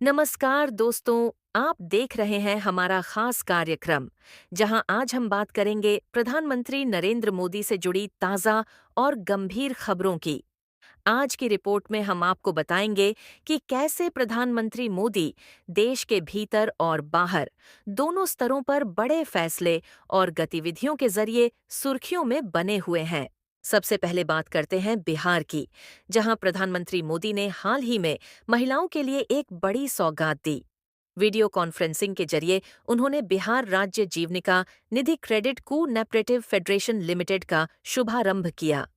नमस्कार दोस्तों, आप देख रहे हैं हमारा खास कार्यक्रम, जहां आज हम बात करेंगे प्रधानमंत्री नरेंद्र मोदी से जुड़ी ताज़ा और गंभीर खबरों की। आज की रिपोर्ट में हम आपको बताएंगे कि कैसे प्रधानमंत्री मोदी देश के भीतर और बाहर दोनों स्तरों पर बड़े फैसले और गतिविधियों के जरिए सुर्खियों में बने हुए हैं। सबसे पहले बात करते हैं बिहार की, जहां प्रधानमंत्री मोदी ने हाल ही में महिलाओं के लिए एक बड़ी सौगात दी। वीडियो कॉन्फ्रेंसिंग के जरिए उन्होंने बिहार राज्य जीविका निधि क्रेडिट कोऑपरेटिव फेडरेशन लिमिटेड का शुभारंभ किया।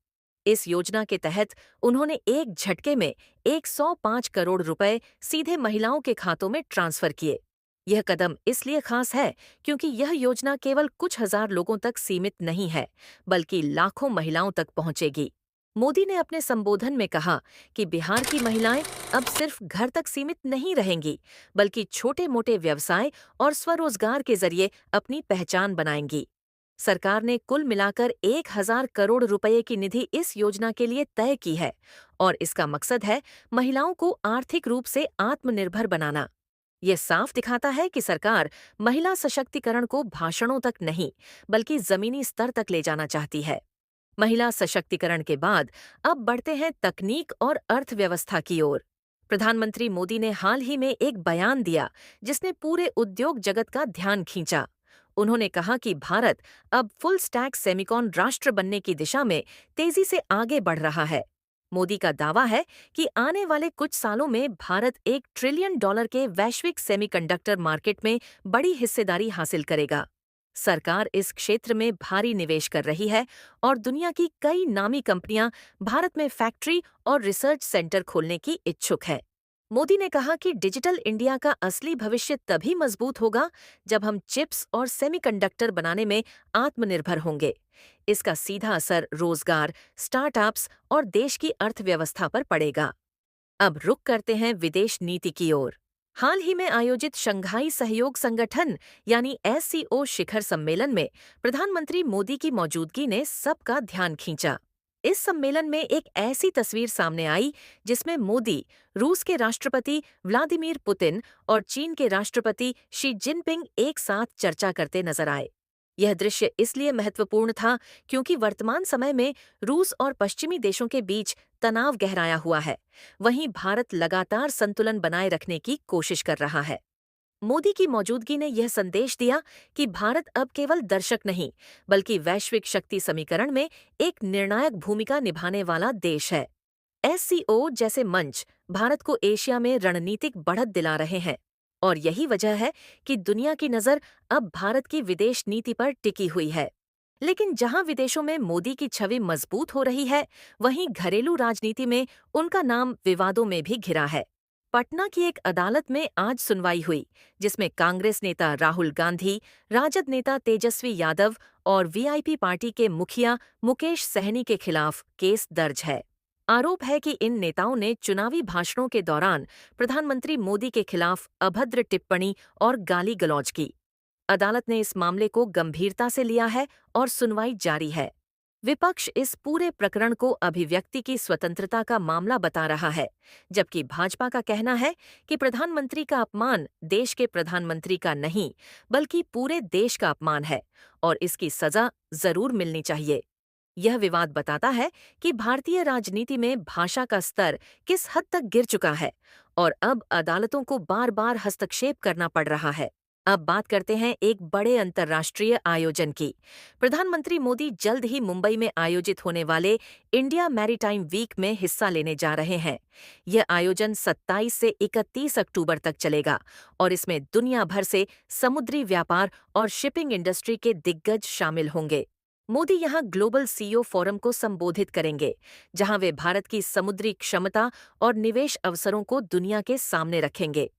इस योजना के तहत उन्होंने एक झटके में 105 करोड़ रुपए सीधे महिलाओं के खातों में ट्रांसफर किए। यह कदम इसलिए खास है क्योंकि यह योजना केवल कुछ हजार लोगों तक सीमित नहीं है, बल्कि लाखों महिलाओं तक पहुंचेगी। मोदी ने अपने संबोधन में कहा कि बिहार की महिलाएं अब सिर्फ घर तक सीमित नहीं रहेंगी, बल्कि छोटे-मोटे व्यवसाय और स्वरोजगार के जरिए अपनी पहचान बनाएंगी। सरकार ने कुल मिलाकर 1,000 करोड़ रुपए की निधि इस योजना के लिए तय की है और इसका मकसद है महिलाओं को आर्थिक रूप से आत्मनिर्भर बनाना। ये साफ दिखाता है कि सरकार महिला सशक्तिकरण को भाषणों तक नहीं, बल्कि जमीनी स्तर तक ले जाना चाहती है। महिला सशक्तिकरण के बाद अब बढ़ते हैं तकनीक और अर्थव्यवस्था की ओर। प्रधानमंत्री मोदी ने हाल ही में एक बयान दिया जिसने पूरे उद्योग जगत का ध्यान खींचा। उन्होंने कहा कि भारत अब फुल स्टैक सेमिकॉन राष्ट्र बनने की दिशा में तेजी से आगे बढ़ रहा है। मोदी का दावा है कि आने वाले कुछ सालों में भारत $1 ट्रिलियन के वैश्विक सेमीकंडक्टर मार्केट में बड़ी हिस्सेदारी हासिल करेगा। सरकार इस क्षेत्र में भारी निवेश कर रही है और दुनिया की कई नामी कंपनियां भारत में फैक्ट्री और रिसर्च सेंटर खोलने की इच्छुक है। मोदी ने कहा कि डिजिटल इंडिया का असली भविष्य तभी मजबूत होगा जब हम चिप्स और सेमीकंडक्टर बनाने में आत्मनिर्भर होंगे। इसका सीधा असर रोजगार, स्टार्टअप्स और देश की अर्थव्यवस्था पर पड़ेगा। अब रुक करते हैं विदेश नीति की ओर। हाल ही में आयोजित शंघाई सहयोग संगठन यानी एससीओ शिखर सम्मेलन में प्रधानमंत्री मोदी की मौजूदगी ने सबका ध्यान खींचा। इस सम्मेलन में एक ऐसी तस्वीर सामने आई जिसमें मोदी, रूस के राष्ट्रपति व्लादिमीर पुतिन और चीन के राष्ट्रपति शी जिनपिंग एक साथ चर्चा करते नजर आए। यह दृश्य इसलिए महत्वपूर्ण था क्योंकि वर्तमान समय में रूस और पश्चिमी देशों के बीच तनाव गहराया हुआ है। वहीं भारत लगातार संतुलन बनाए रखने की कोशिश कर रहा है। मोदी की मौजूदगी ने यह संदेश दिया कि भारत अब केवल दर्शक नहीं, बल्कि वैश्विक शक्ति समीकरण में एक निर्णायक भूमिका निभाने वाला देश है। एससीओ जैसे मंच भारत को एशिया में रणनीतिक बढ़त दिला रहे हैं और यही वजह है कि दुनिया की नज़र अब भारत की विदेश नीति पर टिकी हुई है। लेकिन जहां विदेशों में मोदी की छवि मजबूत हो रही है, वहीं घरेलू राजनीति में उनका नाम विवादों में भी घिरा है। पटना की एक अदालत में आज सुनवाई हुई, जिसमें कांग्रेस नेता राहुल गांधी, राजद नेता तेजस्वी यादव और वीआईपी पार्टी के मुखिया मुकेश सहनी के खिलाफ केस दर्ज है। आरोप है कि इन नेताओं ने चुनावी भाषणों के दौरान प्रधानमंत्री मोदी के खिलाफ अभद्र टिप्पणी और गाली गलौज की। अदालत ने इस मामले को गंभीरता से लिया है और सुनवाई जारी है। विपक्ष इस पूरे प्रकरण को अभिव्यक्ति की स्वतंत्रता का मामला बता रहा है, जबकि भाजपा का कहना है कि प्रधानमंत्री का अपमान देश के प्रधानमंत्री का नहीं, बल्कि पूरे देश का अपमान है और इसकी सजा जरूर मिलनी चाहिए। यह विवाद बताता है कि भारतीय राजनीति में भाषा का स्तर किस हद तक गिर चुका है और अब अदालतों को बार-बार हस्तक्षेप करना पड़ रहा है। अब बात करते हैं एक बड़े अंतर्राष्ट्रीय आयोजन की। प्रधानमंत्री मोदी जल्द ही मुंबई में आयोजित होने वाले इंडिया मैरीटाइम वीक में हिस्सा लेने जा रहे हैं। यह आयोजन 27 से 31 अक्टूबर तक चलेगा और इसमें दुनिया भर से समुद्री व्यापार और शिपिंग इंडस्ट्री के दिग्गज शामिल होंगे। मोदी यहां ग्लोबल सीईओ फोरम को संबोधित करेंगे, जहां वे भारत की समुद्री क्षमता और निवेश अवसरों को दुनिया के सामने रखेंगे।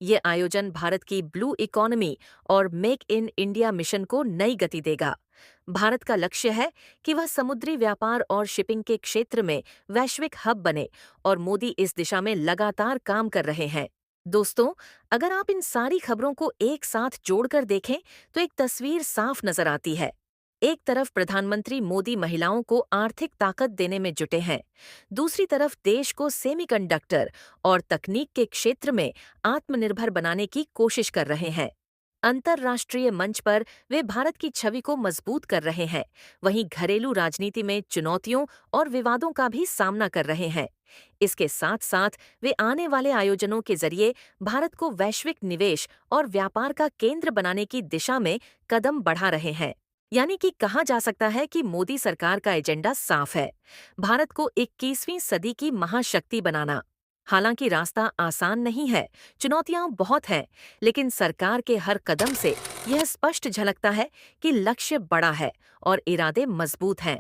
ये आयोजन भारत की ब्लू इकोनॉमी और मेक इन इंडिया मिशन को नई गति देगा। भारत का लक्ष्य है कि वह समुद्री व्यापार और शिपिंग के क्षेत्र में वैश्विक हब बने और मोदी इस दिशा में लगातार काम कर रहे हैं। दोस्तों, अगर आप इन सारी खबरों को एक साथ जोड़कर देखें तो एक तस्वीर साफ नजर आती है। एक तरफ प्रधानमंत्री मोदी महिलाओं को आर्थिक ताकत देने में जुटे हैं, दूसरी तरफ देश को सेमीकंडक्टर और तकनीक के क्षेत्र में आत्मनिर्भर बनाने की कोशिश कर रहे हैं। अंतर्राष्ट्रीय मंच पर वे भारत की छवि को मजबूत कर रहे हैं, वहीं घरेलू राजनीति में चुनौतियों और विवादों का भी सामना कर रहे हैं। इसके साथ साथ वे आने वाले आयोजनों के जरिए भारत को वैश्विक निवेश और व्यापार का केंद्र बनाने की दिशा में कदम बढ़ा रहे हैं। यानी कि कहा जा सकता है कि मोदी सरकार का एजेंडा साफ है, भारत को 21वीं सदी की महाशक्ति बनाना। हालांकि रास्ता आसान नहीं है, चुनौतियां बहुत हैं, लेकिन सरकार के हर कदम से यह स्पष्ट झलकता है कि लक्ष्य बड़ा है और इरादे मजबूत हैं।